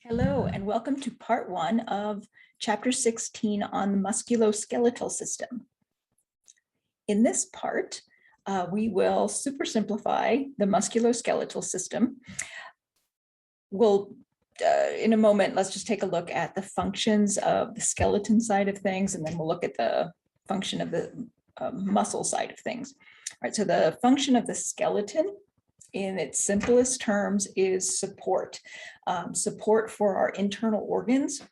Hello, and welcome to part 1 of chapter 16 on the musculoskeletal system. In this part, we will super simplify the musculoskeletal system. We'll, in a moment, let's just take a look at the functions of the skeleton side of things, and then we'll look at the function of the muscle side of things. All right, so the function of the skeleton in its simplest terms is support. Support for our internal organs,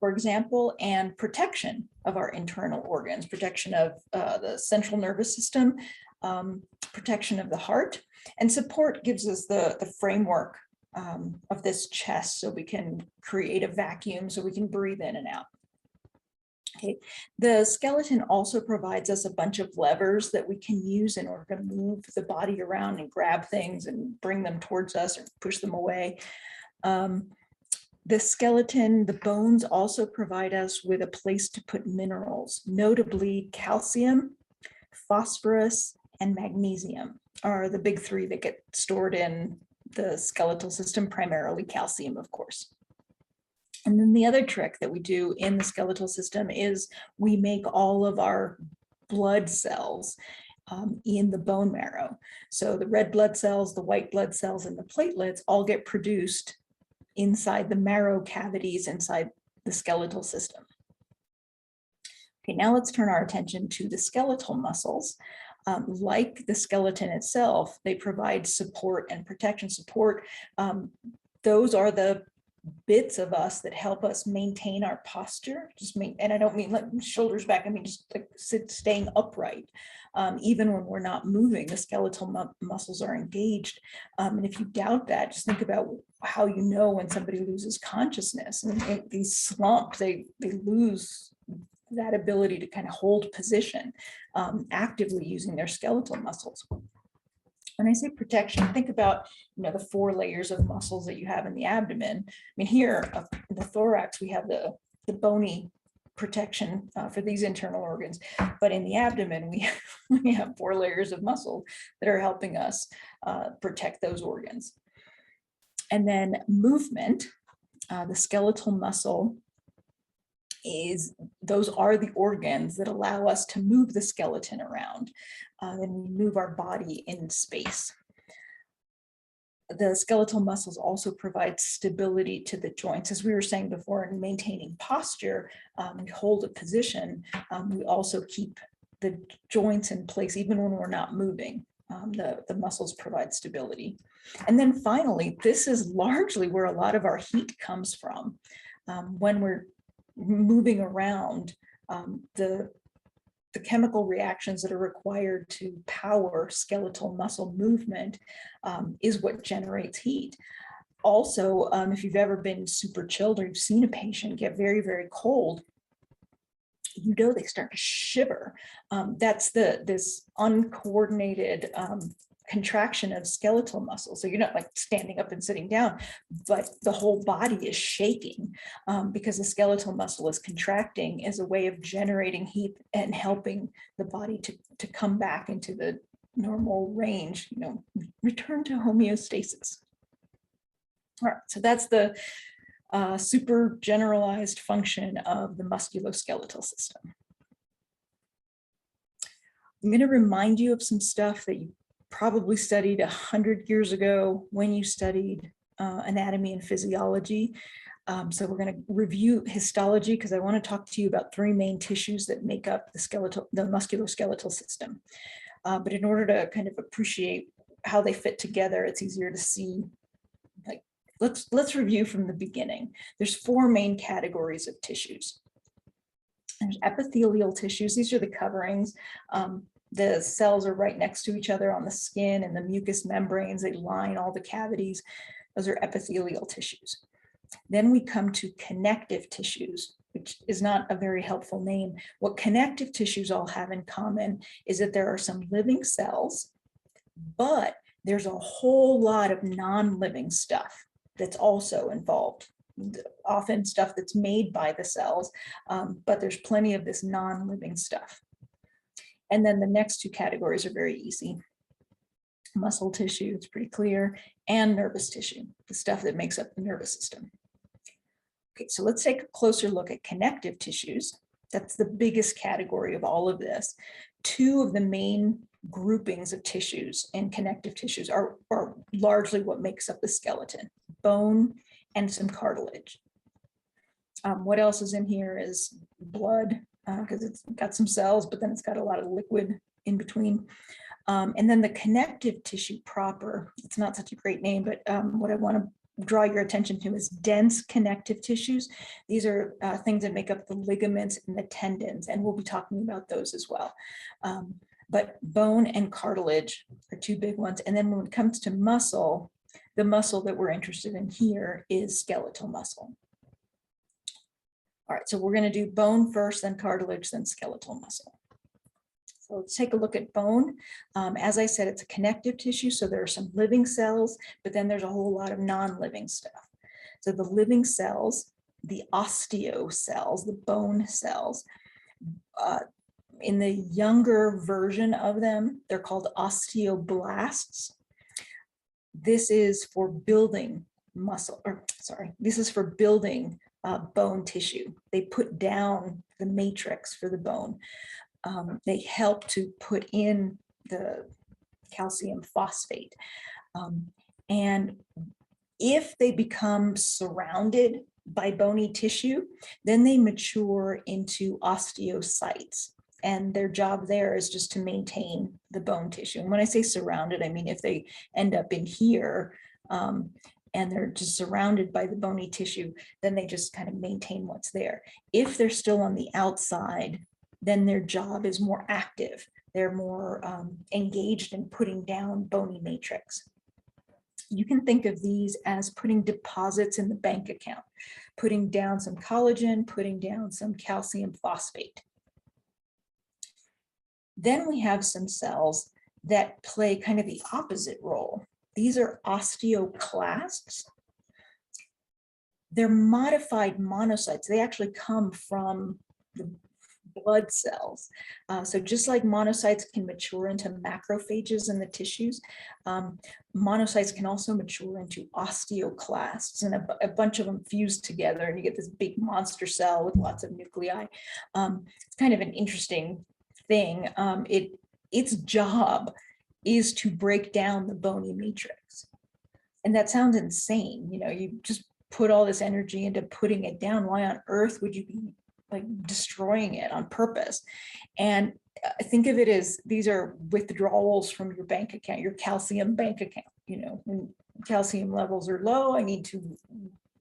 for example, and protection of our internal organs, protection of the central nervous system, protection of the heart, and support gives us the framework of this chest so we can create a vacuum so we can breathe in and out. Okay. The skeleton also provides us a bunch of levers that we can use in order to move the body around and grab things and bring them towards us or push them away. The skeleton, the bones also provide us with a place to put minerals, notably calcium, phosphorus, and magnesium are the big three that get stored in the skeletal system, primarily calcium, of course. And then the other trick that we do in the skeletal system is we make all of our blood cells in the bone marrow. So the red blood cells, the white blood cells, and the platelets all get produced inside the marrow cavities inside the skeletal system. Okay, now let's turn our attention to the skeletal muscles. Like the skeleton itself, they provide support and protection support. Those are the bits of us that help us maintain our posture, and I don't mean like shoulders back, I mean just like staying upright. Even when we're not moving, the skeletal muscles are engaged. And if you doubt that, just think about how you know when somebody loses consciousness. And these slumps, they lose that ability to kind of hold position actively using their skeletal muscles. When I say protection, think about, the 4 layers of muscles that you have in the abdomen. I mean, here in the thorax, we have the bony protection for these internal organs, but in the abdomen, we have 4 layers of muscle that are helping us protect those organs. And then movement, the skeletal muscle those are the organs that allow us to move the skeleton around. And we move our body in space. The skeletal muscles also provide stability to the joints. As we were saying before, in maintaining posture and hold a position, we also keep the joints in place even when we're not moving. The muscles provide stability. And then finally, this is largely where a lot of our heat comes from. When we're moving around, the chemical reactions that are required to power skeletal muscle movement is what generates heat. Also, if you've ever been super chilled or you've seen a patient get very, very cold, they start to shiver. That's this uncoordinated contraction of skeletal muscle. So you're not like standing up and sitting down, but the whole body is shaking because the skeletal muscle is contracting as a way of generating heat and helping the body to come back into the normal range, return to homeostasis. All right, so that's the super generalized function of the musculoskeletal system. I'm going to remind you of some stuff that you probably studied 100 years ago when you studied anatomy and physiology. So we're going to review histology because I want to talk to you about 3 main tissues that make up the musculoskeletal system. But in order to kind of appreciate how they fit together, it's easier to see. Like, let's review from the beginning. There's 4 main categories of tissues. There's epithelial tissues. These are the coverings. The cells are right next to each other on the skin and the mucous membranes. They line all the cavities. Those are epithelial tissues. Then we come to connective tissues, which is not a very helpful name. What connective tissues all have in common is that there are some living cells, but there's a whole lot of non-living stuff that's also involved. Often stuff that's made by the cells, but there's plenty of this non-living stuff. And then the next 2 categories are very easy. Muscle tissue, it's pretty clear, and nervous tissue, the stuff that makes up the nervous system. Okay, so let's take a closer look at connective tissues. That's the biggest category of all of this. Two of the main groupings of tissues in connective tissues are largely what makes up the skeleton: bone and some cartilage. What else is in here is blood, because it's got some cells, but then it's got a lot of liquid in between. And then the connective tissue proper, it's not such a great name, but what I want to draw your attention to is dense connective tissues. These are things that make up the ligaments and the tendons, and we'll be talking about those as well. But bone and cartilage are two big ones. And then when it comes to muscle, the muscle that we're interested in here is skeletal muscle. All right, so we're going to do bone first, then cartilage, then skeletal muscle. So let's take a look at bone. As I said, it's a connective tissue, so there are some living cells, but then there's a whole lot of non-living stuff. So the living cells, the osteocells, the bone cells, in the younger version of them, they're called osteoblasts. This is for building muscle, or sorry, this is for building bone tissue. They put down the matrix for the bone. They help to put in the calcium phosphate. And if they become surrounded by bony tissue, then they mature into osteocytes. And their job there is just to maintain the bone tissue. And when I say surrounded, I mean if they end up in here and they're just surrounded by the bony tissue, then they just kind of maintain what's there. If they're still on the outside, then their job is more active. They're more engaged in putting down bony matrix. You can think of these as putting deposits in the bank account, putting down some collagen, putting down some calcium phosphate. Then we have some cells that play kind of the opposite role. These are osteoclasts. They're modified monocytes. They actually come from the blood cells. So just like monocytes can mature into macrophages in the tissues, monocytes can also mature into osteoclasts, and a bunch of them fuse together and you get this big monster cell with lots of nuclei. It's kind of an interesting thing. Its job is to break down the bony matrix. And that sounds insane. You know, you just put all this energy into putting it down. Why on earth would you be like destroying it on purpose? And think of it as these are withdrawals from your bank account, your calcium bank account. You know, when calcium levels are low, I need to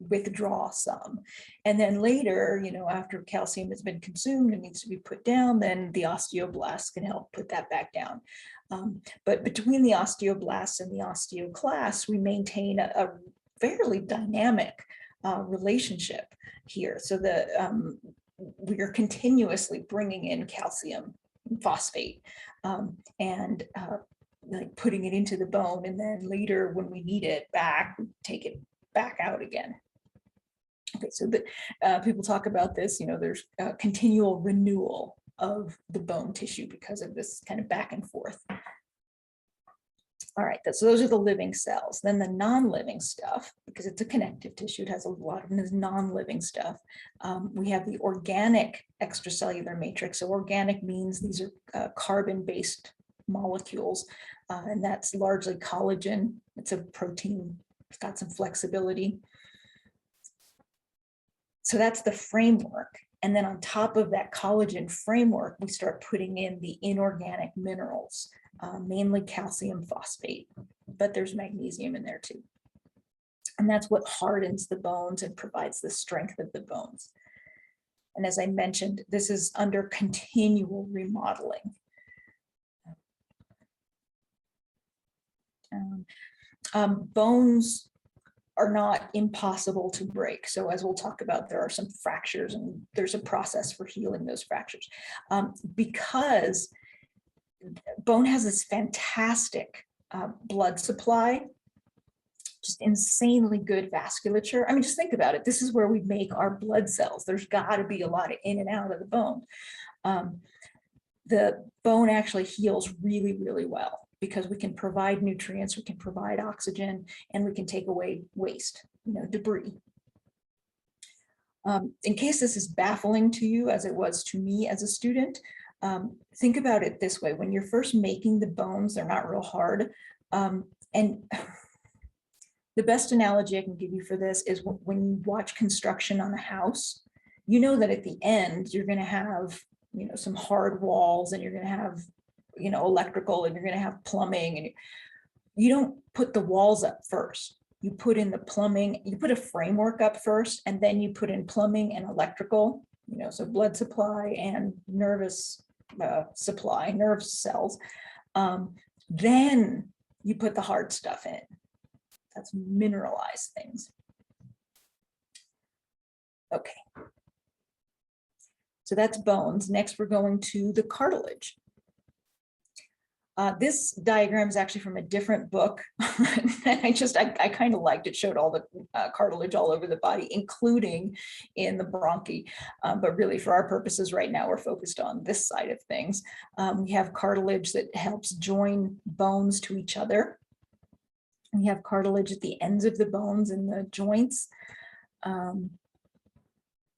withdraw some. And then later, you know, after calcium has been consumed and needs to be put down, then the osteoblasts can help put that back down. But between the osteoblasts and the osteoclasts, we maintain a fairly dynamic relationship here. So we are continuously bringing in calcium phosphate and like putting it into the bone, and then later when we need it back, we take it back out again. Okay, so people talk about this, you know, there's continual renewal of the bone tissue because of this kind of back and forth. All right, so those are the living cells. Then the non-living stuff, because it's a connective tissue, it has a lot of this non-living stuff. We have the organic extracellular matrix. So organic means these are carbon-based molecules, and that's largely collagen. It's a protein. It's got some flexibility. So that's the framework. And then on top of that collagen framework, we start putting in the inorganic minerals, mainly calcium phosphate, but there's magnesium in there too. And that's what hardens the bones and provides the strength of the bones. And as I mentioned, this is under continual remodeling. Bones are not impossible to break. So as we'll talk about, there are some fractures and there's a process for healing those fractures. Because bone has this fantastic blood supply, just insanely good vasculature. I mean, just think about it. This is where we make our blood cells. There's got to be a lot of in and out of the bone. The bone actually heals really, really well. because we can provide nutrients, we can provide oxygen, and we can take away waste, debris. In case this is baffling to you, as it was to me as a student, think about it this way. When you're first making the bones, they're not real hard. And the best analogy I can give you for this is when you watch construction on a house, you know that at the end, you're going to have, some hard walls, and you're going to have, electrical, and you're going to have plumbing, and you don't put the walls up first. You put in the plumbing, you put a framework up first, and then you put in plumbing and electrical, so blood supply and nervous supply, nerve cells. Then you put the hard stuff in. That's mineralized things. Okay. So that's bones. Next, we're going to the cartilage. This diagram is actually from a different book. I kind of liked it. Showed all the cartilage all over the body, including in the bronchi. But really, for our purposes right now, we're focused on this side of things. We have cartilage that helps join bones to each other. We have cartilage at the ends of the bones and the joints. And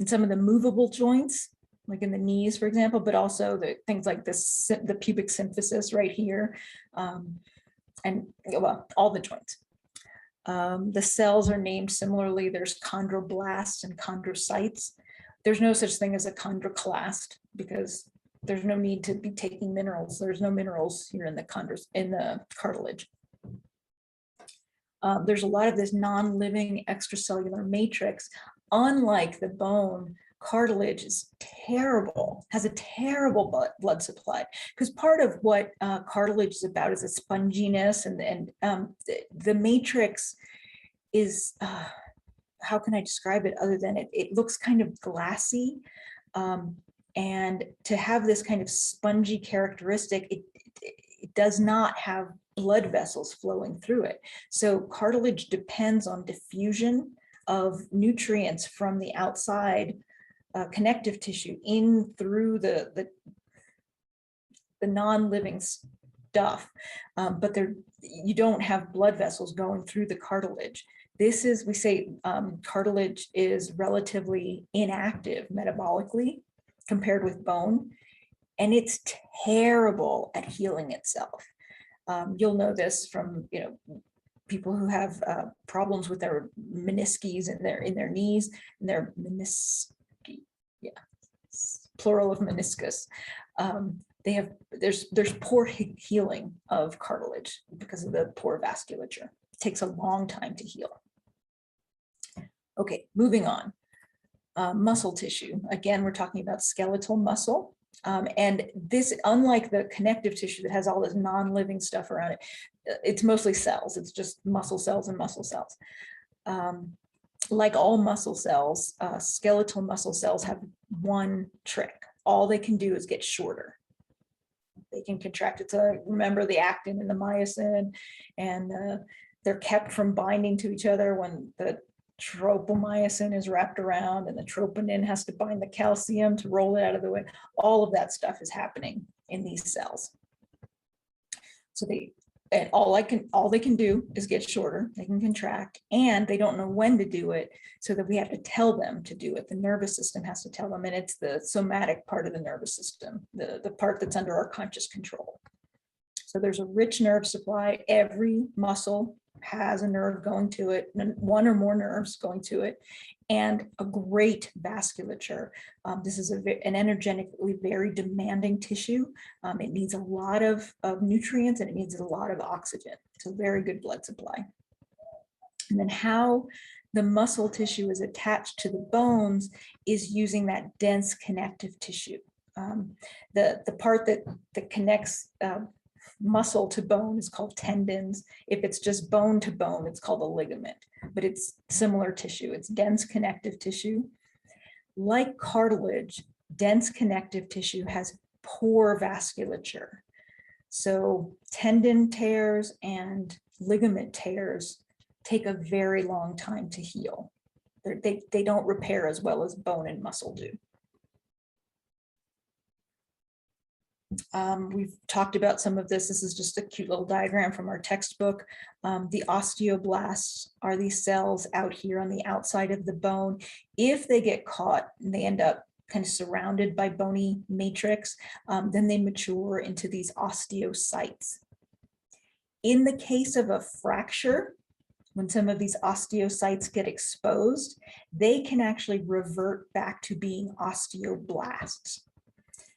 some of the movable joints, like in the knees, for example, but also the things like this, the pubic symphysis right here, and well, all the joints. The cells are named similarly. There's chondroblasts and chondrocytes. There's no such thing as a chondroclast because there's no need to be taking minerals. There's no minerals here in the cartilage. There's a lot of this non-living extracellular matrix. Unlike the bone, cartilage is terrible, has a terrible blood supply, because part of what cartilage is about is a sponginess, and the matrix is, how can I describe it other than it looks kind of glassy, and to have this kind of spongy characteristic, it does not have blood vessels flowing through it. So cartilage depends on diffusion of nutrients from the outside connective tissue in through the non-living stuff, but you don't have blood vessels going through the cartilage. This is, we say, cartilage is relatively inactive metabolically compared with bone, and it's terrible at healing itself. You'll know this from, people who have problems with their menisces in their knees, and their menisci, plural of meniscus. There's poor healing of cartilage because of the poor vasculature. It takes a long time to heal. Okay, moving on. Muscle tissue. Again, we're talking about skeletal muscle. And this, unlike the connective tissue that has all this non-living stuff around it, it's mostly cells. It's just muscle cells and muscle cells. Like all muscle cells, skeletal muscle cells have one trick. All they can do is get shorter. They can contract it to, remember, the actin and the myosin, and they're kept from binding to each other when the tropomyosin is wrapped around, and the troponin has to bind the calcium to roll it out of the way. All of that stuff is happening in these cells. So all they can do is get shorter. They can contract, and they don't know when to do it, so that we have to tell them to do it. The nervous system has to tell them, and it's the somatic part of the nervous system, the part that's under our conscious control. So there's a rich nerve supply. Every muscle has a nerve going to it, one or more nerves going to it, and a great vasculature. This is an energetically very demanding tissue. It needs a lot of nutrients, and it needs a lot of oxygen. So very good blood supply. And then how the muscle tissue is attached to the bones is using that dense connective tissue. The part that connects muscle to bone is called tendons. If it's just bone to bone, it's called a ligament, but it's similar tissue. It's dense connective tissue. Like cartilage, dense connective tissue has poor vasculature. So tendon tears and ligament tears take a very long time to heal. They don't repair as well as bone and muscle do. We've talked about some of this. This is just a cute little diagram from our textbook. The osteoblasts are these cells out here on the outside of the bone. If they get caught and they end up kind of surrounded by bony matrix, then they mature into these osteocytes. In the case of a fracture, when some of these osteocytes get exposed, they can actually revert back to being osteoblasts.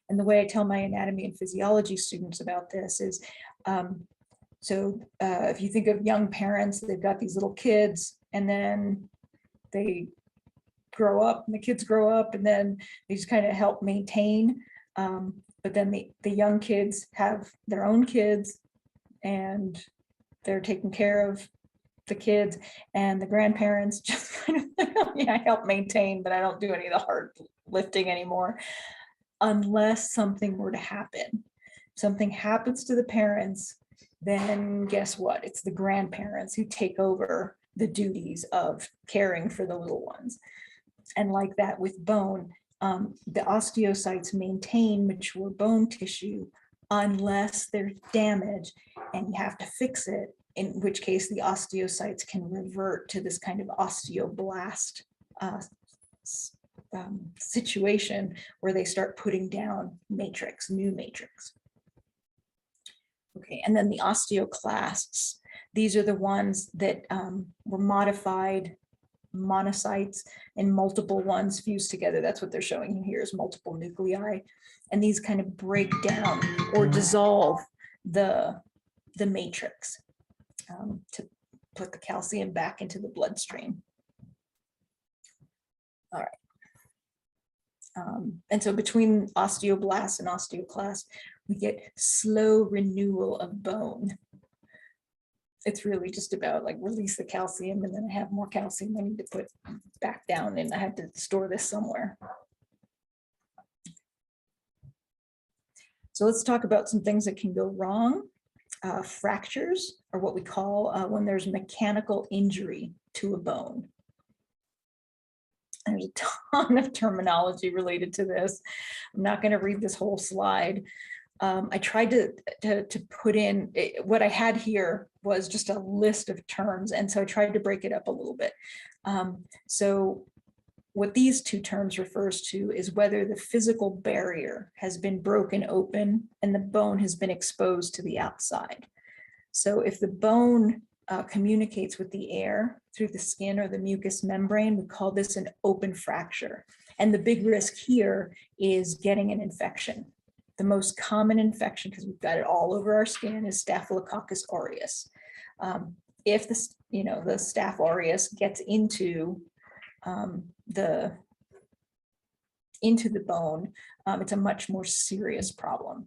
And the way I tell my anatomy and physiology students about this is, if you think of young parents, they've got these little kids, and then they grow up, and the kids grow up, and then they just kind of help maintain. But then the young kids have their own kids, and they're taking care of the kids, and the grandparents just kind of, I help maintain, but I don't do any of the hard lifting anymore. Unless something were to happen. Something happens to the parents, then guess what? It's the grandparents who take over the duties of caring for the little ones. And like that with bone, the osteocytes maintain mature bone tissue unless there's damage and you have to fix it, in which case the osteocytes can revert to this kind of osteoblast situation where they start putting down matrix, new matrix. Okay, and then the osteoclasts, these are the ones that were modified monocytes and multiple ones fused together. That's what they're showing you here is multiple nuclei. And these kind of break down or dissolve the matrix to put the calcium back into the bloodstream. All right. And so between osteoblasts and osteoclasts, we get slow renewal of bone. It's really just about like release the calcium, and then I have more calcium I need to put back down, and I have to store this somewhere. So let's talk about some things that can go wrong. Fractures are what we call when there's mechanical injury to a bone. There's a ton of terminology related to this. I'm not going to read this whole slide. I tried to put in, what I had here was just a list of terms, and so I tried to break it up a little bit. So what these two terms refers to is whether the physical barrier has been broken open and the bone has been exposed to the outside. So if the bone communicates with the air through the skin or the mucous membrane, we call this an open fracture. And the big risk here is getting an infection. The most common infection, because we've got it all over our skin, is Staphylococcus aureus. If the Staph aureus gets into the bone, it's a much more serious problem.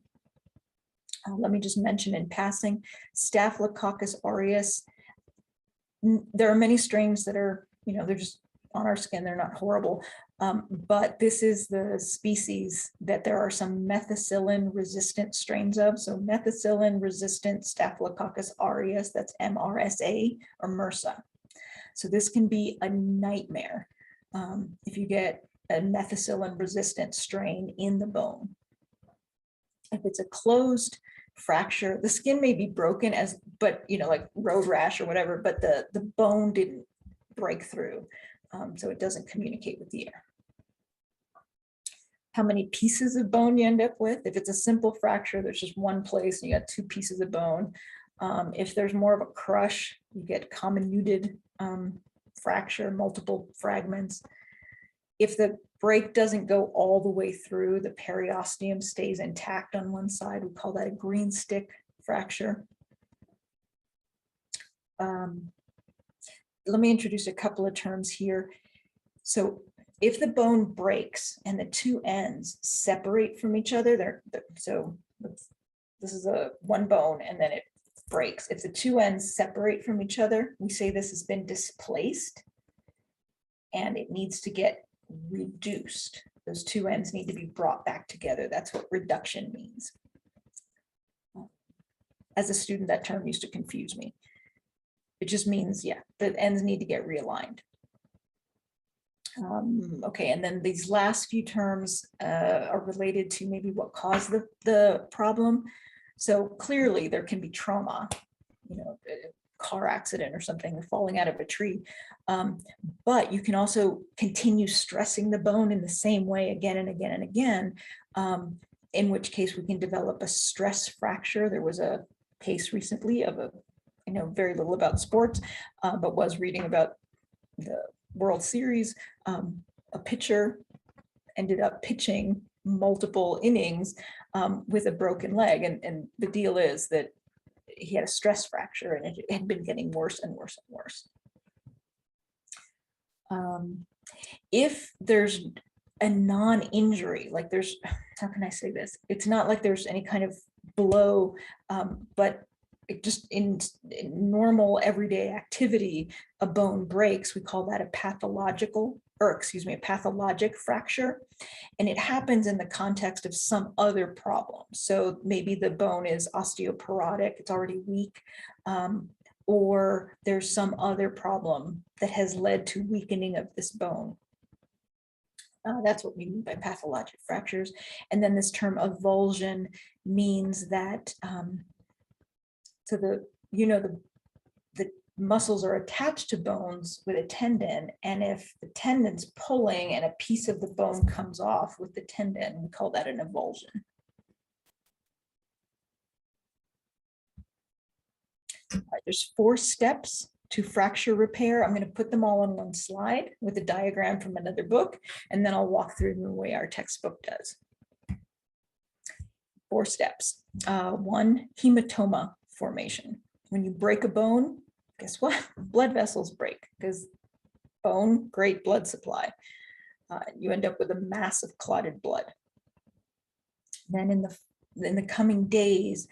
Let me just mention in passing, Staphylococcus aureus, there are many strains that are, they're just on our skin, they're not horrible, but this is the species that there are some methicillin resistant strains of. So methicillin resistant Staphylococcus aureus, that's MRSA or MRSA. So this can be a nightmare if you get a methicillin resistant strain in the bone. If it's a closed fracture, the skin may be broken but like road rash or whatever, but the bone didn't break through, so it doesn't communicate with the air. How many pieces of bone you end up with? If it's a simple fracture, there's just one place and you got 2 pieces of bone. If there's more of a crush, you get comminuted fracture, multiple fragments. If the break doesn't go all the way through, the periosteum stays intact on one side, we call that a green stick fracture. Let me introduce a couple of terms here. So if the bone breaks and the 2 ends separate from each other, so this is one bone and then it breaks. If the 2 ends separate from each other, we say this has been displaced and it needs to get reduced. Those 2 ends need to be brought back together. That's what reduction means. As a student, that term used to confuse me. It just means, the ends need to get realigned. Okay, and then these last few terms are related to maybe what caused the problem. So clearly there can be trauma, you know, a car accident or something, falling out of a tree. But you can also continue stressing the bone in the same way again and again and again, in which case we can develop a stress fracture. There was a case recently of I know very little about sports, but was reading about the World Series. A pitcher ended up pitching multiple innings with a broken leg. And the deal is that he had a stress fracture and it had been getting worse and worse and worse. If there's a non-injury, like there's, how can I say this? It's not like there's any kind of blow, but it just in normal everyday activity, a bone breaks. We call that a pathologic fracture. And it happens in the context of some other problem. So maybe the bone is osteoporotic, it's already weak, or there's some other problem that has led to weakening of this bone. That's what we mean by pathologic fractures. And then this term avulsion means that so the muscles are attached to bones with a tendon, and if the tendon's pulling and a piece of the bone comes off with the tendon, we call that an avulsion. All right, there's 4 steps to fracture repair. I'm going to put them all on one slide with a diagram from another book, and then I'll walk through the way our textbook does. 4 steps. 1, hematoma formation. When you break a bone, guess what? Blood vessels break, because bone, great blood supply. You end up with a mass of clotted blood. Then in the coming days,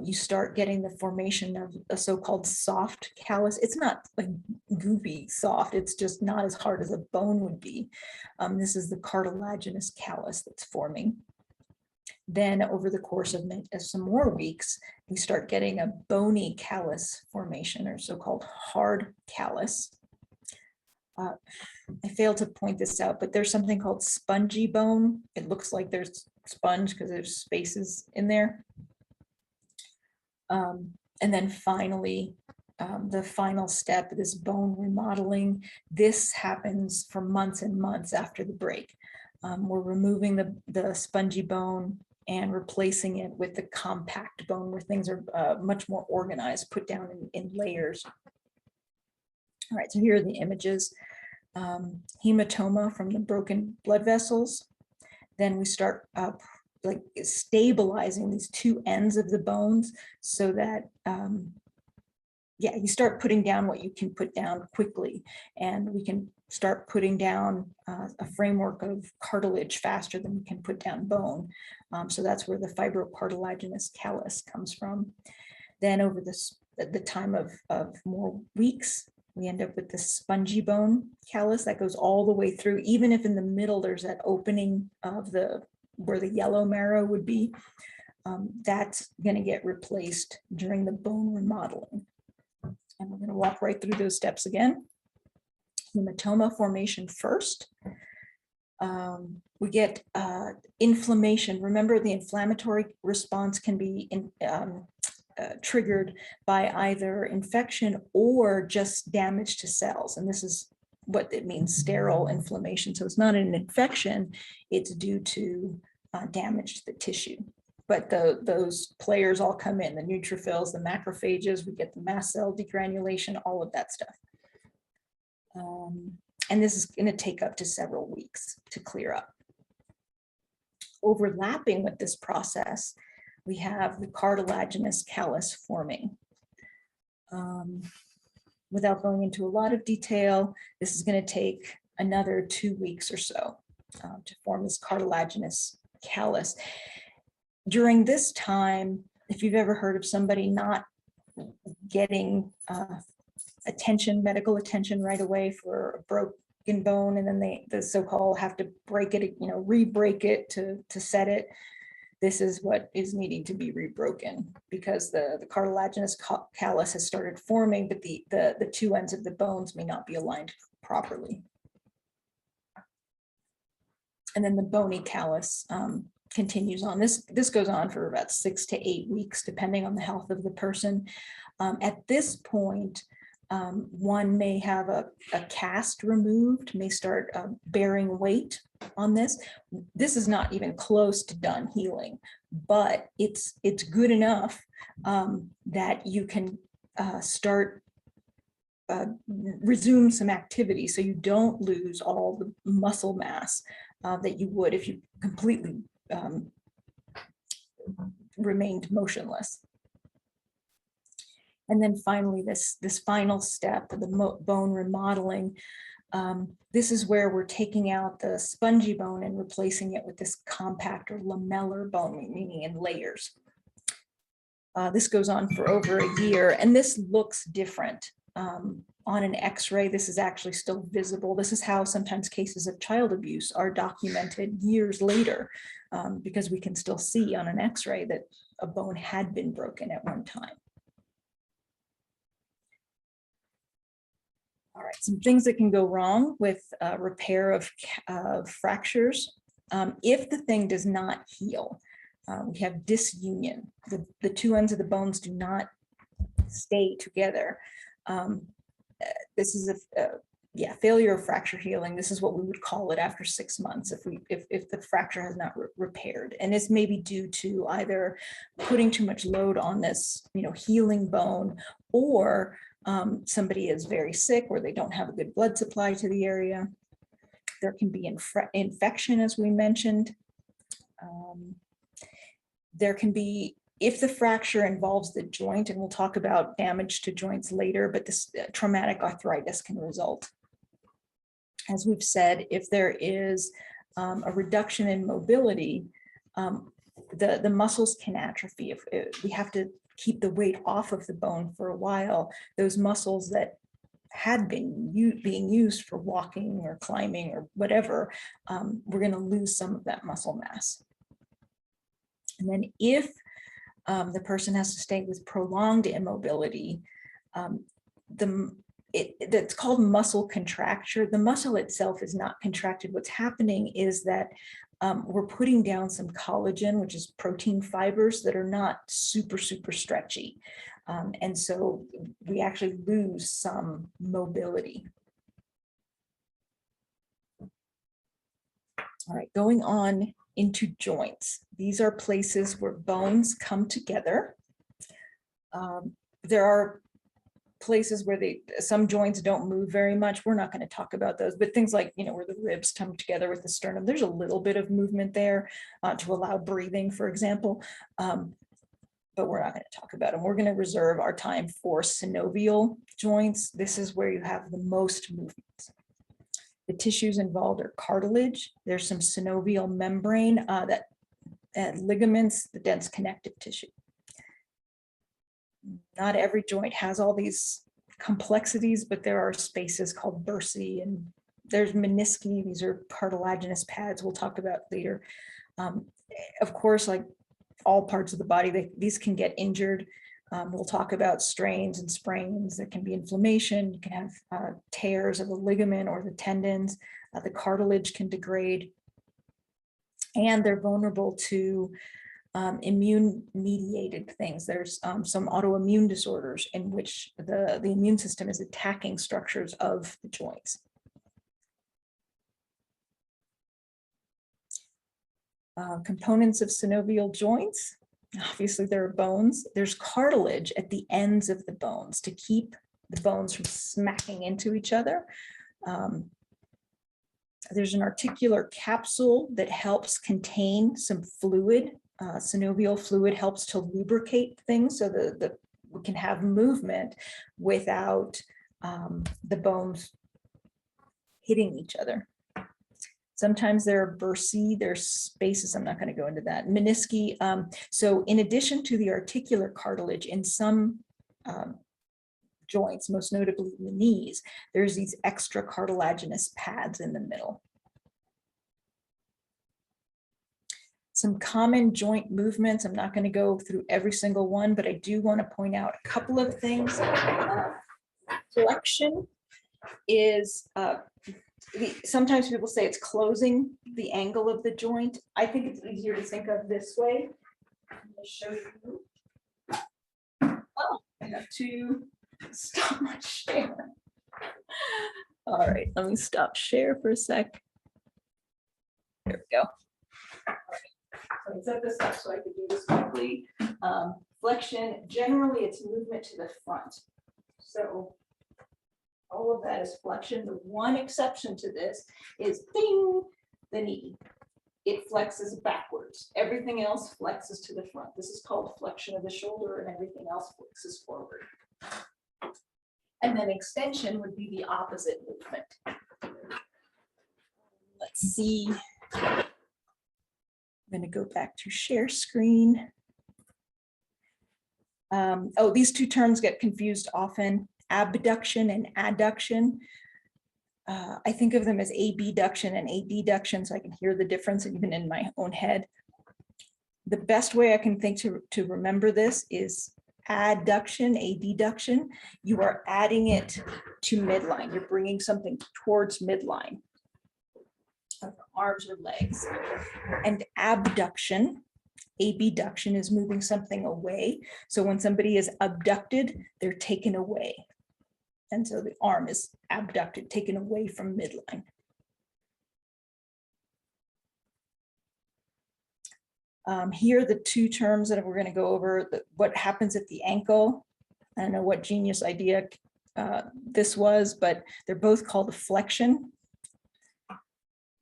you start getting the formation of a so-called soft callus. It's not like goopy soft, it's just not as hard as a bone would be. This is the cartilaginous callus that's forming. Then over the course of some more weeks, we start getting a bony callus formation, or so-called hard callus. I failed to point this out, but there's something called spongy bone. It looks like there's sponge because there's spaces in there. And then finally, the final step, this bone remodeling, this happens for months and months after the break. We're removing the spongy bone and replacing it with the compact bone, where things are much more organized, put down in layers. All right, so here are the images. Hematoma from the broken blood vessels. Then we start like stabilizing these 2 ends of the bones so that, yeah, you start putting down what you can put down quickly, and we can start putting down a framework of cartilage faster than we can put down bone. So that's where the fibrocartilaginous callus comes from. Then over the time of more weeks, we end up with the spongy bone callus that goes all the way through, even if in the middle there's that opening of where the yellow marrow would be. That's going to get replaced during the bone remodeling. And we're going to walk right through those steps again. Hematoma formation first. We get inflammation. Remember, the inflammatory response can be triggered by either infection or just damage to cells. And this is what it means, sterile inflammation. So it's not an infection, it's due to damage to the tissue. But those players all come in, the neutrophils, the macrophages, we get the mast cell degranulation, all of that stuff. And this is going to take up to several weeks to clear up. Overlapping with this process, we have the cartilaginous callus forming. Without going into a lot of detail, this is going to take another 2 weeks or so to form this cartilaginous callus. During this time, if you've ever heard of somebody not getting attention, medical attention right away for a broken bone, and then the so-called have to break it, re-break it to set it, this is what is needing to be rebroken, because the cartilaginous callus has started forming, but the 2 ends of the bones may not be aligned properly. And then the bony callus continues on. This goes on for about 6 to 8 weeks, depending on the health of the person. At this point, one may have a cast removed, may start bearing weight on this. This is not even close to done healing, but it's good enough that you can start resume some activity, so you don't lose all the muscle mass that you would if you completely remained motionless. And then finally, this final step, the bone remodeling, this is where we're taking out the spongy bone and replacing it with this compact or lamellar bone, meaning in layers. This goes on for over a year, and this looks different. On an X-ray, this is actually still visible. This is how sometimes cases of child abuse are documented years later, because we can still see on an X-ray that a bone had been broken at one time. All right, some things that can go wrong with repair of fractures. If the thing does not heal, we have disunion. The two ends of the bones do not stay together. This is a failure of fracture healing. This is what we would call it after 6 months if the fracture has not repaired. And this may be due to either putting too much load on this, healing bone, or somebody is very sick or they don't have a good blood supply to the area. There can be infection, as we mentioned. There can be, if the fracture involves the joint, and we'll talk about damage to joints later, but this traumatic arthritis can result. As we've said, if there is a reduction in mobility, the muscles can atrophy. If we have to keep the weight off of the bone for a while, those muscles that had been being used for walking or climbing or whatever, we're going to lose some of that muscle mass. And then if the person has to stay with prolonged immobility, that's called muscle contracture. The muscle itself is not contracted. What's happening is that we're putting down some collagen, which is protein fibers that are not super stretchy. And so we actually lose some mobility. All right, going on into joints. These are places where bones come together. There are places where some joints don't move very much. We're not going to talk about those, but things like, where the ribs come together with the sternum, there's a little bit of movement there to allow breathing, for example, but we're not going to talk about them. We're going to reserve our time for synovial joints. This is where you have the most movement. The tissues involved are cartilage. There's some synovial membrane, ligaments, the dense connective tissue. Not every joint has all these complexities, but there are spaces called bursae, and there's menisci. These are cartilaginous pads we'll talk about later. Of course, like all parts of the body, these can get injured. We'll talk about strains and sprains. There can be inflammation. You can have tears of the ligament or the tendons. The cartilage can degrade. And they're vulnerable to immune-mediated things. There's some autoimmune disorders in which the immune system is attacking structures of the joints. Components of synovial joints. Obviously, there are bones. There's cartilage at the ends of the bones to keep the bones from smacking into each other. There's an articular capsule that helps contain some fluid. Synovial fluid helps to lubricate things so that we can have movement without the bones hitting each other. Sometimes there are bursae, there's spaces, I'm not going to go into that. Menisci, so in addition to the articular cartilage in some joints, most notably in the knees, there's these extra cartilaginous pads in the middle. Some common joint movements, I'm not going to go through every single one, but I do want to point out a couple of things. Flexion is sometimes people say it's closing the angle of the joint. I think it's easier to think of this way. I'm going to show you. Oh, I have to stop my share. All right, let me stop share for a sec. There we go. So I set this up so I could do this quickly. Flexion, generally it's movement to the front. So all of that is flexion. The one exception to this is ding, the knee. It flexes backwards. Everything else flexes to the front. This is called flexion of the shoulder, and everything else flexes forward. And then extension would be the opposite movement. Let's see. I'm going to go back to share screen. Oh, these two terms get confused often, abduction and adduction. I think of them as abduction and adduction, so I can hear the difference even in my own head. The best way I can think to remember this is adduction, adduction. You are adding it to midline. You're bringing something towards midline of arms or legs. And abduction, abduction is moving something away. So when somebody is abducted, they're taken away. And so the arm is abducted, taken away from midline. Here are the two terms that we're going to go over. What happens at the ankle. I don't know what genius idea this was, but they're both called flexion.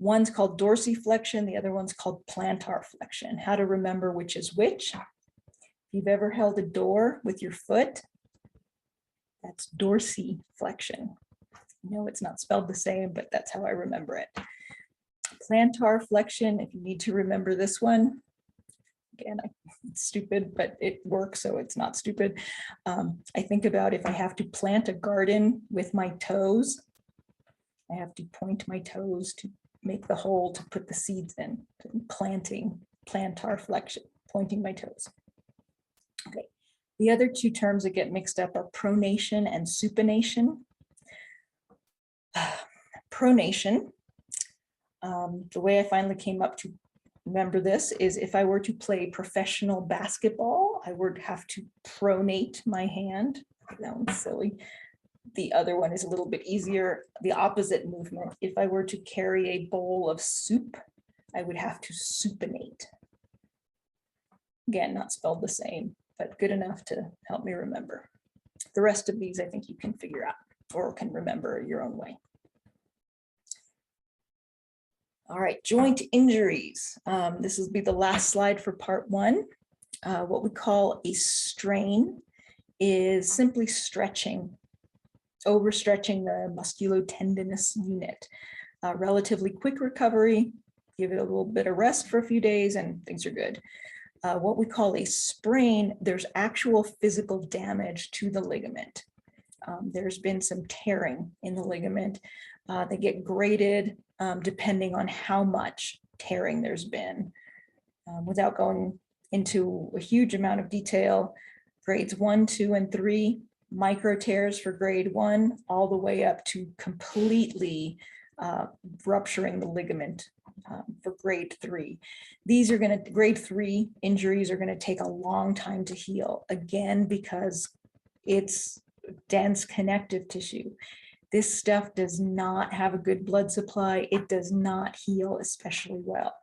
One's called dorsiflexion, the other one's called plantar flexion. How to remember which is which. If you've ever held a door with your foot, that's dorsiflexion. No, it's not spelled the same, but that's how I remember it. Plantar flexion, if you need to remember this one, again, it's stupid, but it works, so it's not stupid. I think about if I have to plant a garden with my toes, I have to point my toes to make the hole to put the seeds in. Planting, plantar flexion, pointing my toes. Okay. The other two terms that get mixed up are pronation and supination. Pronation, the way I finally came up to remember this is if I were to play professional basketball, I would have to pronate my hand. That one's silly. The other one is a little bit easier. The opposite movement. If I were to carry a bowl of soup, I would have to supinate. Again, not spelled the same, but good enough to help me remember. The rest of these, I think you can figure out or can remember your own way. All right, joint injuries. This will be the last slide for part one. What we call a strain is simply stretching, overstretching the musculotendinous unit. Relatively quick recovery, give it a little bit of rest for a few days and things are good. What we call a sprain, there's actual physical damage to the ligament. There's been some tearing in the ligament. They get graded depending on how much tearing there's been. Without going into a huge amount of detail, grades 1, 2, and 3, micro tears for grade 1, all the way up to completely rupturing the ligament for grade 3. These are going to, grade 3 injuries are going to take a long time to heal, again, because it's dense connective tissue. This stuff does not have a good blood supply. It does not heal especially well.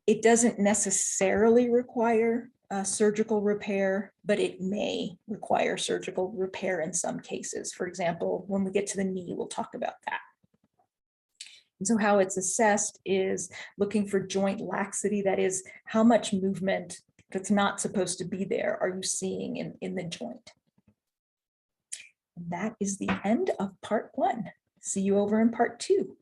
It doesn't necessarily require surgical repair, but it may require surgical repair in some cases. For example, when we get to the knee, we'll talk about that. And so how it's assessed is looking for joint laxity, that is, how much movement that's not supposed to be there are you seeing in the joint. And that is the end of part one. See you over in part 2.